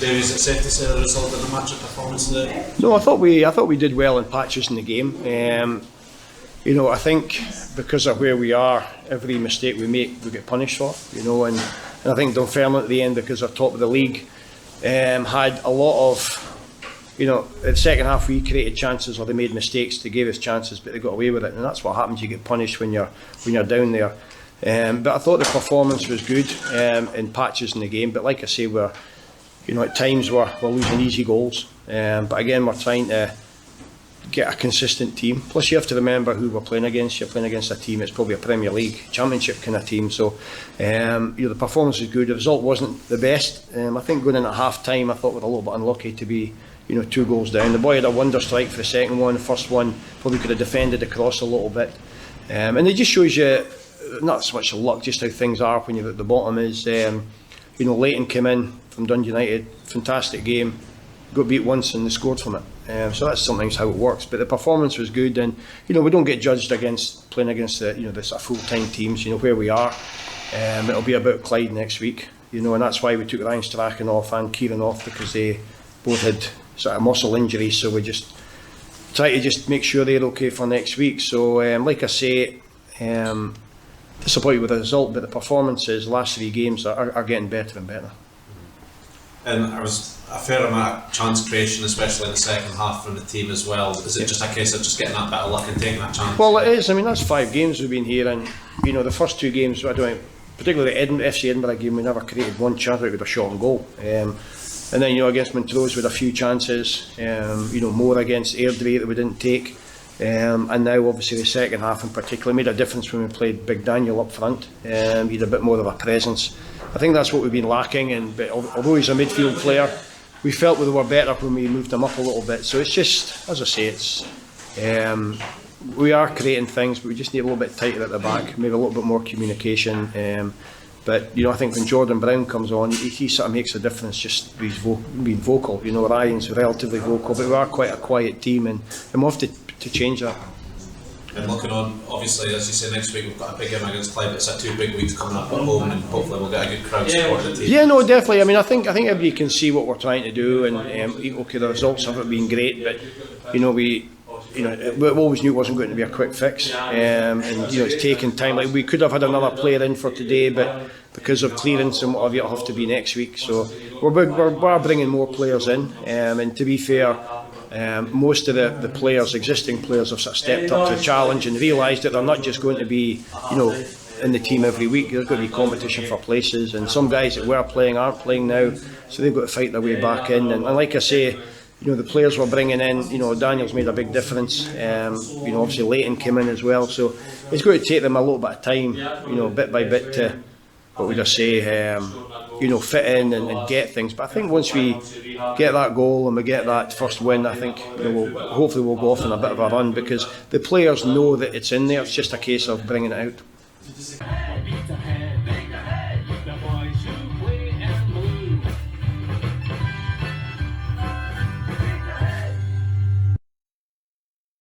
Davie, is it safe to say the result of the match of performance today? No, I thought we did well in patches in the game. You know, I think because of where we are, every mistake we make we get punished for. You know, and I think Dunfermline at the end, because they're top of the league, had a lot of, you know, in the second half we created chances or they made mistakes. They gave us chances, but they got away with it, and that's what happens. You get punished when you're down there. But I thought the performance was good in patches in the game. But like I say, we're, you know, at times we're losing easy goals. But again, we're trying to get a consistent team. Plus, you have to remember who we're playing against. You're playing against a team. It's probably a Premier League Championship kind of team. So, you know, the performance was good. The result wasn't the best. I think going in at half time, I thought we were a little bit unlucky to be, you know, 2 goals down. The boy had a wonder strike for the second one. The first one probably could have defended across a little bit. And it just shows you not so much luck, just how things are when you're at the bottom. Is you know, Leighton came in from Dundee United, fantastic game, got beat once and they scored from it. So that's sometimes how it works. But the performance was good, and you know, we don't get judged against playing against the, you know, this full-time teams. You know where we are. It'll be about Clyde next week. You know, and that's why we took Ryan Strachan off and Kieran off, because they both had sort of muscle injuries. So we just try to just make sure they're okay for next week. So like I say, disappointed with the result, but the performances last 3 games are getting better and better. And there was a fair amount of chance creation, especially in the second half from the team as well. Is it just a case of just getting that bit of luck and taking that chance? Well, it is. I mean, that's 5 games we've been here, and you know, the first 2 games, particularly the FC Edinburgh game, we never created one chance with a shot on goal. And then, you know, against Montrose with a few chances, you know, more against Airdrie that we didn't take. And now obviously the second half in particular made a difference when we played Big Daniel up front. He had a bit more of a presence. I think that's what we've been lacking, but although he's a midfield player, we felt we were better when we moved him up a little bit. So it's just, as I say, we are creating things, but we just need a little bit tighter at the back, maybe a little bit more communication. But you know, I think when Jordan Brown comes on, he sort of makes a difference. Just being vocal. You know, Ryan's relatively vocal, but we are quite a quiet team, and we have to change that. And looking on, obviously, as you say, next week we've got a big game against Clyde. It's 2 big weeks coming up at home, and hopefully we'll get a good crowd supporting the team. Yeah, no, definitely. I mean, I think everybody can see what we're trying to do, and okay, the results haven't been great, but you know, we always knew it wasn't going to be a quick fix, and you know, it's taken time. Like, we could have had another player in for today, but because of clearance and whatever, it'll have to be next week. So we're bringing more players in, and to be fair, most of the players, existing players, have sort of stepped up to the challenge and realised that they're not just going to be, you know, in the team every week. There's going to be competition for places, and some guys that were playing aren't playing now, so they've got to fight their way back in. And like I say, you know, the players we're bringing in, you know, Daniel's made a big difference. You know, obviously Leighton came in as well, so it's going to take them a little bit of time, you know, bit by bit to, what would I say, you know, fit in and get things. But I think once we get that goal and we get that first win, I think, you know, hopefully we'll go off on a bit of a run, because the players know that it's in there. It's just a case of bringing it out.